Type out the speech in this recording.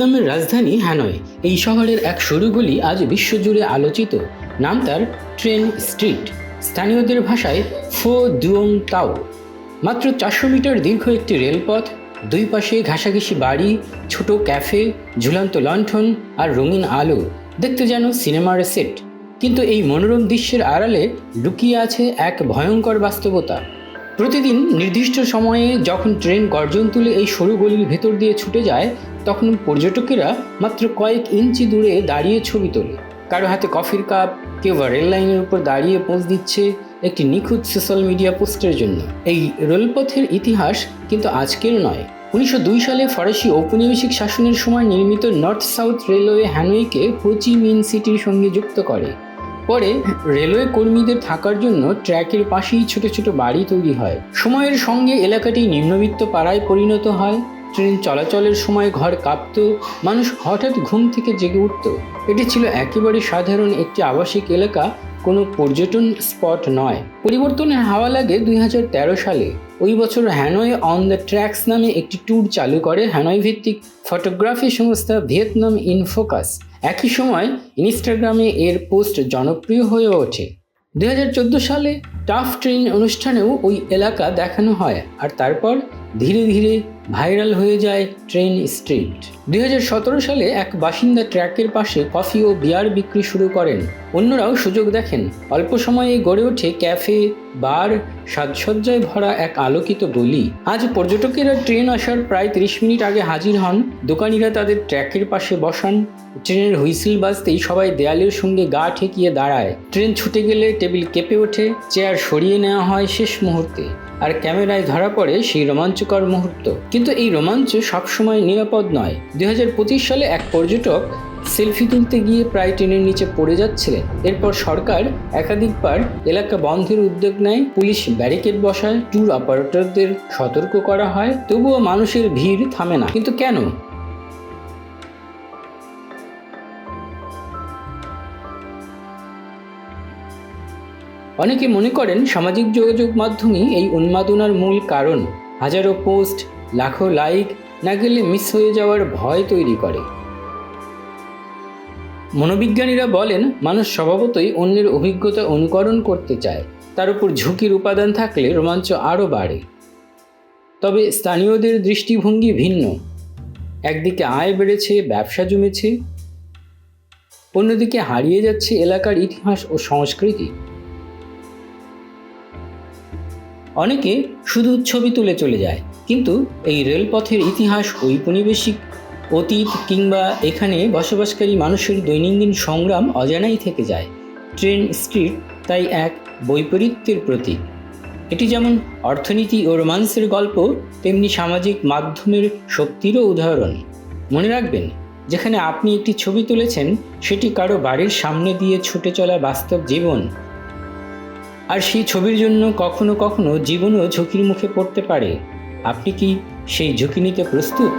ভিয়েতনামের রাজধানী হ্যানয়। এই শহরের এক সরু গলি আজ বিশ্বজুড়ে আলোচিত। নাম তার ট্রেন স্ট্রিট, স্থানীয়দের ভাষায় ফো দুয়ং তাও। মাত্র 400 মিটার দীর্ঘ একটি রেলপথ, দুই পাশে ঘেঁষাঘেঁষি বাড়ি, ছোট ক্যাফে, ঝুলন্ত লণ্ঠন আর রঙিন আলো, দেখতে যেন সিনেমার সেট। কিন্তু এই মনোরম দৃশ্যের আড়ালে লুকিয়ে আছে এক ভয়ঙ্কর বাস্তবতা। প্রতিদিন নির্দিষ্ট সময়ে যখন ট্রেন গর্জন তুলে এই সরু গলির ভেতর দিয়ে ছুটে যায়, তখন পর্যটকেরা মাত্র কয়েক ইঞ্চি দূরে দাঁড়িয়ে ছবি তোলে। কারো হাতে কফির কাপ, কেউ বা রেল লাইনের উপর দাঁড়িয়ে পোজ দিচ্ছে একটি নিখুঁত সোশ্যাল মিডিয়া পোস্টের জন্য। এই রেলপথের ইতিহাস কিন্তু আজকের নয়। 1902 সালে ফরাসি ঔপনিবেশিক শাসনের সময় নির্মিত নর্থ সাউথ রেলওয়ে হ্যানয়কে হো চি মিন সিটির সঙ্গে যুক্ত করে। পরে রেলওয়ে কর্মীদের থাকার জন্য ট্র্যাকের পাশেই ছোট ছোট বাড়ি তৈরি হয়। সময়ের সঙ্গে এলাকাটি নিম্নবিত্ত পাড়ায় পরিণত হয়। ট্রেন চলাচলের সময় ঘর কাঁপত, মানুষ হঠাৎ ঘুম থেকে জেগে উঠত। এটি ছিল একেবারে সাধারণ একটি আবাসিক এলাকা, কোনো পর্যটন স্পট নয়। পরিবর্তনের হাওয়া লাগে 2013 সালে। ওই বছর হ্যানয় অন দ্য ট্র্যাকস নামে একটি ট্যুর চালু করে হ্যানয় ভিত্তিক ফটোগ্রাফি সংস্থা ভিয়েতনাম ইন ফোকাস। একই সময় ইনস্টাগ্রামে এর পোস্ট জনপ্রিয় হয়ে ওঠে। 2014 সালে টাফ ট্রেন অনুষ্ঠানেও ওই এলাকা দেখানো হয়, আর তারপর ধীরে ধীরে ভাইরাল হয়ে যায় ট্রেন স্ট্রিট। 2017 সালে এক বাসিন্দা ট্র্যাকের পাশে কফি ও বিয়ার বিক্রি শুরু করেন। অন্যরাও সুযোগ দেখেন। অল্প সময়ে গড়ে ওঠে ক্যাফে, বার, সাজসজ্জায় ভরা এক আলোকিত গলি। আজ পর্যটকেরা ট্রেন আসার প্রায় 30 মিনিট আগে হাজির হন। দোকানিরা তাদের ট্র্যাকের পাশে বসান। ট্রেনের হুইসেল বাজতেই সবাই দেয়ালের সঙ্গে গা ঠেকিয়ে দাঁড়ায়। ট্রেন ছুটে গেলে টেবিল কেঁপে ওঠে, চেয়ার সরিয়ে নেওয়া হয় শেষ মুহূর্তে, আর ক্যামেরায় ধরা পড়ে সেই রোমাঞ্চকর মুহূর্ত। কিন্তু এই রোমাঞ্চ সবসময় নিরাপদ নয়। 2025 সালে এক পর্যটক সেলফি তুলতে গিয়ে প্রায় ট্রেনের নিচে পড়ে যাচ্ছিলেন। এরপর সরকার একাধিকবার এলাকা বন্ধের উদ্যোগ নেয়, পুলিশ ব্যারিকেড বসায়, ট্যুর অপারেটরদের সতর্ক করা হয়, তবুও মানুষের ভিড় থামে না। কিন্তু কেন? অনেকে মনে করেন সামাজিক যোগাযোগ মাধ্যমই এই উন্মাদনার মূল কারণ। হাজারো পোস্ট, লাখো লাইক না গেলে মিস হয়ে যাওয়ার ভয় তৈরি করে। মনোবিজ্ঞানীরা বলেন, মানুষ স্বভাবতই অন্যের অভিজ্ঞতা অনুকরণ করতে চায়। তার উপর ঝুঁকির উপাদান থাকলে রোমাঞ্চ আরও বাড়ে। তবে স্থানীয়দের দৃষ্টিভঙ্গি ভিন্ন। একদিকে আয় বেড়েছে, ব্যবসা জমেছে, অন্যদিকে হারিয়ে যাচ্ছে এলাকার ইতিহাস ও সংস্কৃতি। অনেকে শুধু ছবি তুলে চলে যায়, কিন্তু এই রেলপথের ইতিহাস, ঔপনিবেশিক অতীত কিংবা এখানে বসবাসকারী মানুষের দৈনন্দিন সংগ্রাম অজানাই থেকে যায়। ট্রেন স্ট্রিট তাই এক বৈপরীত্যের প্রতীক। এটি যেমন অর্থনীতি ও রোমান্সের গল্প, তেমনি সামাজিক মাধ্যমের শক্তিরও উদাহরণ। মনে রাখবেন, যেখানে আপনি একটি ছবি তুলেছেন সেটি কারো বাড়ির সামনে দিয়ে ছুটে চলা বাস্তব জীবন। আর সেই ছবির জন্য কখনো কখনো জীবনও ঝুঁকির মুখে পড়তে পারে। আপনি কি সেই ঝুঁকি নিতে প্রস্তুত?